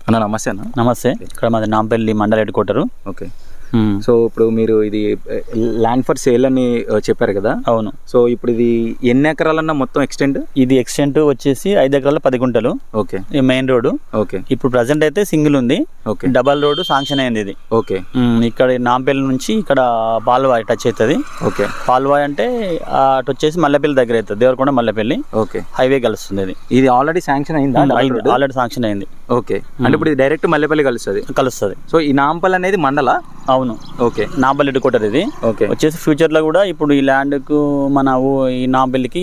అన్న నమస్తే అన్న. నమస్తే. ఇక్కడ మాది నాంపల్లి మండల హెడ్ క్వార్టర్. ఓకే. సో ఇప్పుడు మీరు ఇది ల్యాండ్ ఫర్ సేల్ అని చెప్పారు కదా? అవును. సో ఇప్పుడు ఇది ఎన్ని ఎకరాలన్నా మొత్తం ఎక్స్టెంట్? ఇది ఎక్స్టెంట్ వచ్చేసి 5 ఎకరాల 10 గుంటలు. ఓకే. ఈ మెయిన్ రోడ్. ఓకే. ఇప్పుడు ప్రజెంట్ అయితే సింగిల్ ఉంది. ఓకే. డబల్ రోడ్ శాంక్షన్ అయింది ఇది. ఓకే. ఇక్కడ నాంపల్లి నుంచి ఇక్కడ పాల్వాయి టచ్ అవుతుంది. ఓకే. పాల్వాయి అంటే అటు వచ్చేసి మల్లెపల్లి దగ్గర అవుతుంది, దేవరకొండ మల్లెపల్లి. ఓకే. హైవే కలుస్తుంది. ఇది ఆల్రెడీ శాంక్షన్ అయిందా? ఆల్రెడీ శాంక్షన్ అయింది. ఓకే. అంటే ఇప్పుడు ఇది డైరెక్ట్ మల్లెపల్లి కలుస్తుంది. సో ఈ నాంపల్లి అనేది మండల? అవును. ఓకే. నాంపల్లి హెడ్ క్వార్టర్ ఇది. ఓకే. వచ్చేసి ఫ్యూచర్ లో కూడా ఇప్పుడు ఈ ల్యాండ్ కు మన ఈ నాంపల్లికి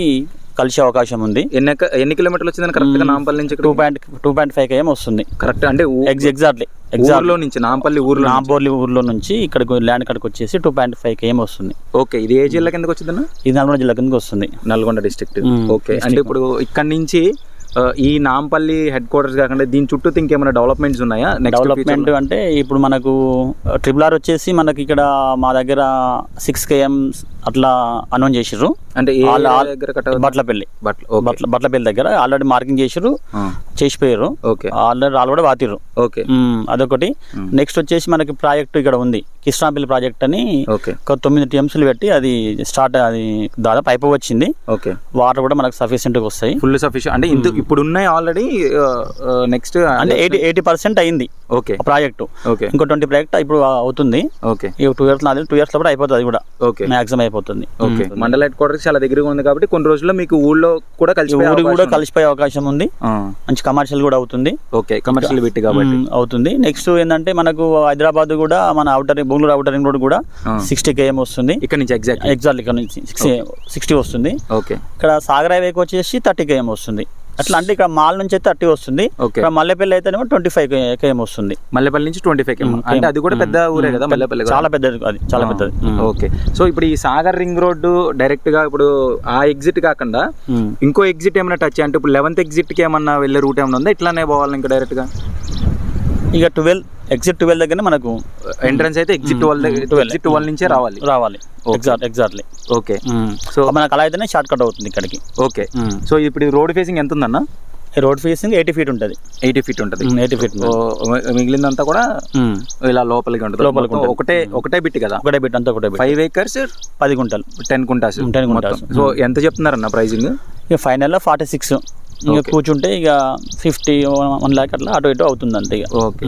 కలిసే అవకాశం ఉంది. ఎన్ని కిలోమీటర్లు వచ్చిందని కరెక్ట్ గా నాంపల్లి నుంచి? 2.5 km వస్తుంది కరెక్ట్. అంటే ఎగ్జాక్ట్లీ ఊర్లో నుంచి నాంపల్లి ఊర్లో నుంచి ఇక్కడ ల్యాండ్ కడకు వచ్చేసి 2.5 km వస్తుంది. ఓకే. ఇది ఏ జిల్లా కిందకి వచ్చిందన్న? ఇది నల్గొండ జిల్లా కిందకి వస్తుంది. నల్గొండ డిస్ట్రిక్ట్. ఓకే. అంటే ఇప్పుడు ఇక్కడ నుంచి ఈ నాంపల్లి హెడ్ క్వార్టర్స్ కాకుండా దీని చుట్టూ ఇంకేమైనా డెవలప్మెంట్స్ ఉన్నాయా? డెవలప్మెంట్ అంటే ఇప్పుడు మనకు RRR వచ్చేసి మనకి ఇక్కడ మా దగ్గర 6 km అట్లా అనౌన్స్ చేసిర్రు. అంటే బట్లపల్లి దగ్గర ఆల్రెడీ మార్కింగ్ చేసిర్రు, చేసిపోయారు. ఓకే. ఆల్రెడీ కూడా వాతిర్రు. ఓకే. అదొకటి. నెక్స్ట్ వచ్చేసి మనకి ప్రాజెక్ట్ ఇక్కడ ఉంది, కృష్ణాపల్లి ప్రాజెక్ట్ అని. ఒక 9 TMCలు పెట్టి అది స్టార్ట్, అది దాదాపు అయిపో వచ్చింది. ఓకే. వాటర్ కూడా మనకు సఫిషియెంట్ గా వస్తాయి. ఫుల్ సఫిషియెంట్ అంటే ఇప్పుడు ఉన్నాయి ఆల్రెడీ. నెక్స్ట్ అంటే 80% అయింది. ఓకే. ప్రాజెక్టు. ఓకే. ఇంకో 20 ప్రాజెక్ట్ ఇప్పుడు అవుతుంది. ఓకే. 2 years 2 years లో కూడా అయిపోతుంది. అది కూడా ఓకే మాక్సిమం అయిపోతుంది. ఓకే. మండల హెడ్ క్వార్టర్ చాలా దగ్గరగా ఉంది కాబట్టి కొన్ని రోజుల్లో మీకు ఊళ్ళో కూడా కలిసిపోయే అవకాశం ఉంది. మంచి కమర్షియల్ కూడా అవుతుంది. ఓకే. కమర్షియల్ బిట్ కాబట్టి అవుతుంది. నెక్స్ట్ ఏంటంటే మనకు హైదరాబాద్ కూడా మన బెంగళూరు అవుటర్ రింగ్ రోడ్ కూడా 60 km వస్తుంది. ఇక్కడ నుంచి ఎగ్జాక్ట్ ఇక్కడ నుంచి 60 వస్తుంది. ఓకే. ఇక్కడ సాగర్ హైవేకి వచ్చేసి 30 km వస్తుంది. అట్లా అంటే ఇక్కడ మాల్ నుంచి అయితే 30 వస్తుంది. ఇక్కడ మల్లెపల్లి అయితేనేమో 25 km వస్తుంది. మల్లెపల్లి నుంచి 25 km. అంటే అది కూడా పెద్ద ఊరే కదా మల్లెపల్లి? చాలా పెద్దది, అది చాలా పెద్దది. ఓకే. సో ఇప్పుడు ఈ సాగర్ రింగ్ రోడ్డు డైరెక్ట్ గా ఇప్పుడు ఆ ఎగ్జిట్ కాకుండా ఇంకో ఎగ్జిట్ ఏమైనా టచ్, అంటే ఇప్పుడు 11th ఎగ్జిట్ కి ఏమన్నా వెళ్ళే రూట్ ఏమైనా ఉందా? ఇట్లానే పోవాలి ఇంకా డైరెక్ట్ గా? ఇక ఎగ్జిట్ 12 దగ్గర మనకు ఎంట్రన్స్ అయితే ఎగ్జిట్ 12 నుంచే రావాలి. ఎగ్జాక్ట్లీ. ఓకే. సో మనకు అలా అయితేనే షార్ట్ కట్ అవుతుంది ఇక్కడికి. ఓకే. సో ఇప్పుడు రోడ్ ఫేసింగ్ ఎంత ఉందన్న? రోడ్ ఫేసింగ్ 80 feet ఉంటుంది. 80 feet ఉంటుంది. 80 feet. మిగిలిందంతా కూడా ఇలా లోపలికి ఉంటుంది. ఒకటే బిట్ కదా? ఒకటే బిట్, అంతా ఒకటే బిట్. 5 acres 10 గుంటలు 10 గుంటాస్. సో ఎంత చెప్తున్నారన్న ప్రైజింగ్? ఇక ఫైనల్ 46. ఇంకా కూర్చుంటే ఇక 50, 1 lakh అట్లా అటు ఇటు అవుతుంది అంతే. ఇక ఓకే.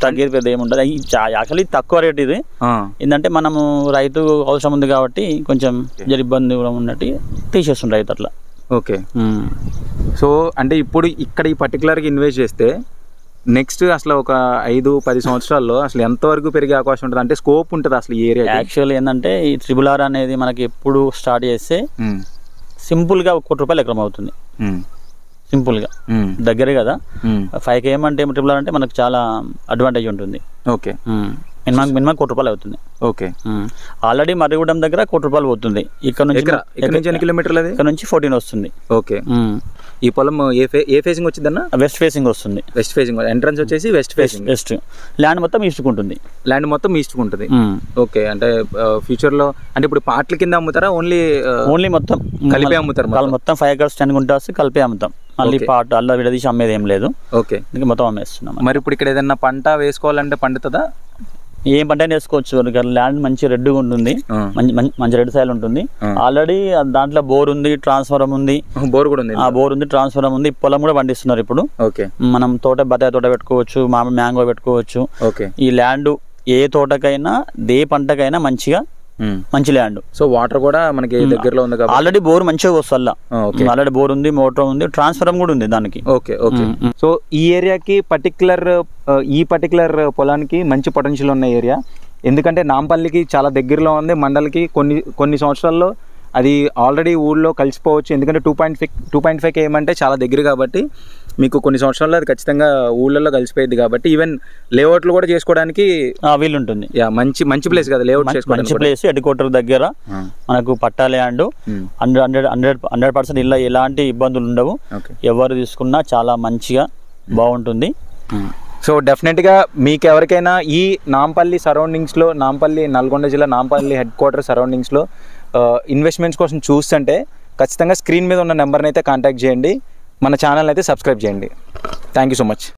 తగ్గేది పెద్ద ఏముంటుంది. యాక్చువల్లీ తక్కువ రేట్ ఇది. ఏంటంటే మనము రైతు అవసరం ఉంది కాబట్టి కొంచెం ఇబ్బంది కూడా ఉన్నట్టు తీసేస్తుంది రైతు అట్లా. ఓకే. సో అంటే ఇప్పుడు ఇక్కడ ఈ పర్టికులర్గా ఇన్వెస్ట్ చేస్తే నెక్స్ట్ అసలు ఒక 5-10 సంవత్సరాల్లో అసలు ఎంతవరకు పెరిగే అవకాశం ఉంటుంది? అంటే స్కోప్ ఉంటుంది అసలు ఈ ఏరియా? యాక్చువల్లీ ఏంటంటే ఈ RRR అనేది మనకి ఎప్పుడు స్టార్ట్ చేస్తే సింపుల్గా 1 కోటి రూపాయలు ఎకరం అవుతుంది. సింపుల్గా దగ్గరే కదా. 5 km అంటే RRR అంటే మనకు చాలా అడ్వాంటేజ్ ఉంటుంది. ఓకే. మినిమం 1 కోటి రూపాయలు అవుతుంది. ఓకే. ఆల్రెడీ మర్రిగూడెం దగ్గర 1 కోటి రూపాయలు పోతుంది. ఇక్కడ నుంచి ఎన్ని కిలోమీటర్లు? ఇక్కడ నుంచి 14 వస్తుంది. ఓకే. ఈ పొలం ఏ ఫేసింగ్ వచ్చిందన్న? వెస్ట్ ఫేసింగ్ వస్తుంది. West facing. ఎంట్రన్స్ వచ్చేసి వెస్ట్ ఫేసింగ్. వెస్ట్. ల్యాండ్ మొత్తం ఈస్ట్ ఉంటుంది. ఓకే. అంటే ఫ్యూచర్ లో అంటే ఇప్పుడు పార్ట్ల కింద అమ్ముతారా? ఓన్లీ మొత్తం కలిపి అమ్ముతారు? మొత్తం 5 acres 10 గుంటాస్ కలిపి అమ్ముతాం. మళ్ళీ పార్ట్ అలా విడదీసి అమ్మేది ఏం లేదు. ఓకే. మొత్తం అమ్మేస్తున్నాం. మరి ఇప్పుడు ఇక్కడ ఏదైనా పంట వేసుకోవాలంటే పండుతుందా? ఏం పంట వేసుకోవచ్చు. ల్యాండ్ మంచి రెడ్గా ఉంటుంది, మంచి రెడ్ సాయిల్ ఉంటుంది. ఆల్రెడీ దాంట్లో బోర్ ఉంది, ట్రాన్స్ఫార్మర్ ఉంది. బోర్ కూడా ఉంది. బోర్ ఉంది, ట్రాన్స్ఫార్మర్ ఉంది. పొలం కూడా పండిస్తున్నారు ఇప్పుడు. ఓకే. మనం బత్తాయి తోట పెట్టుకోవచ్చు, మ్యాంగో పెట్టుకోవచ్చు. ఓకే. ఈ ల్యాండ్ ఏ తోటకైనా ఏ పంటకైనా మంచి ల్యాండ్. సో వాటర్ కూడా మనకి దగ్గరలో ఉంది కాబట్టి ఆల్రెడీ బోర్ మంచిగా వస్తుంది. ఆల్రెడీ బోర్ ఉంది, మోటార్ ఉంది, ట్రాన్స్ఫార్మర్ కూడా ఉంది దానికి. ఓకే. ఓకే. సో ఈ ఏరియాకి ఈ పర్టికులర్ పొలానికి మంచి పొటెన్షియల్ ఉన్న ఏరియా. ఎందుకంటే నాంపల్లికి చాలా దగ్గరలో ఉంది, మండలికి కొన్ని సంవత్సరాల్లో అది ఆల్రెడీ ఊళ్ళో కలిసిపోవచ్చు. ఎందుకంటే 2.5 km అంటే చాలా దగ్గర కాబట్టి మీకు కొన్ని సంవత్సరాల్లో అది ఖచ్చితంగా ఊళ్ళల్లో కలిసిపోయింది కాబట్టి ఈవెన్ లేఅవుట్లు కూడా చేసుకోవడానికి వీలు ఉంటుంది. మంచి ప్లేస్ కదా లేఅవుట్ చేసుకోవడానికి. మంచి ప్లేస్. హెడ్ క్వార్టర్ దగ్గర మనకు పట్టా ల్యాండ్ 100% ఇలా ఎలాంటి ఇబ్బందులు ఉండవు. ఎవరు తీసుకున్నా చాలా మంచిగా బాగుంటుంది. సో డెఫినెట్గా మీకు ఎవరికైనా ఈ నాంపల్లి సరౌండింగ్స్లో, నల్గొండ జిల్లా నాంపల్లి హెడ్ క్వార్టర్ సరౌండింగ్స్లో ఇన్వెస్ట్మెంట్స్ కోసం చూస్తుంటే ఖచ్చితంగా స్క్రీన్ మీద ఉన్న నెంబర్ని అయితే కాంటాక్ట్ చేయండి. మన ఛానల్ అయితే సబ్స్క్రైబ్ చేయండి. Thank you so much.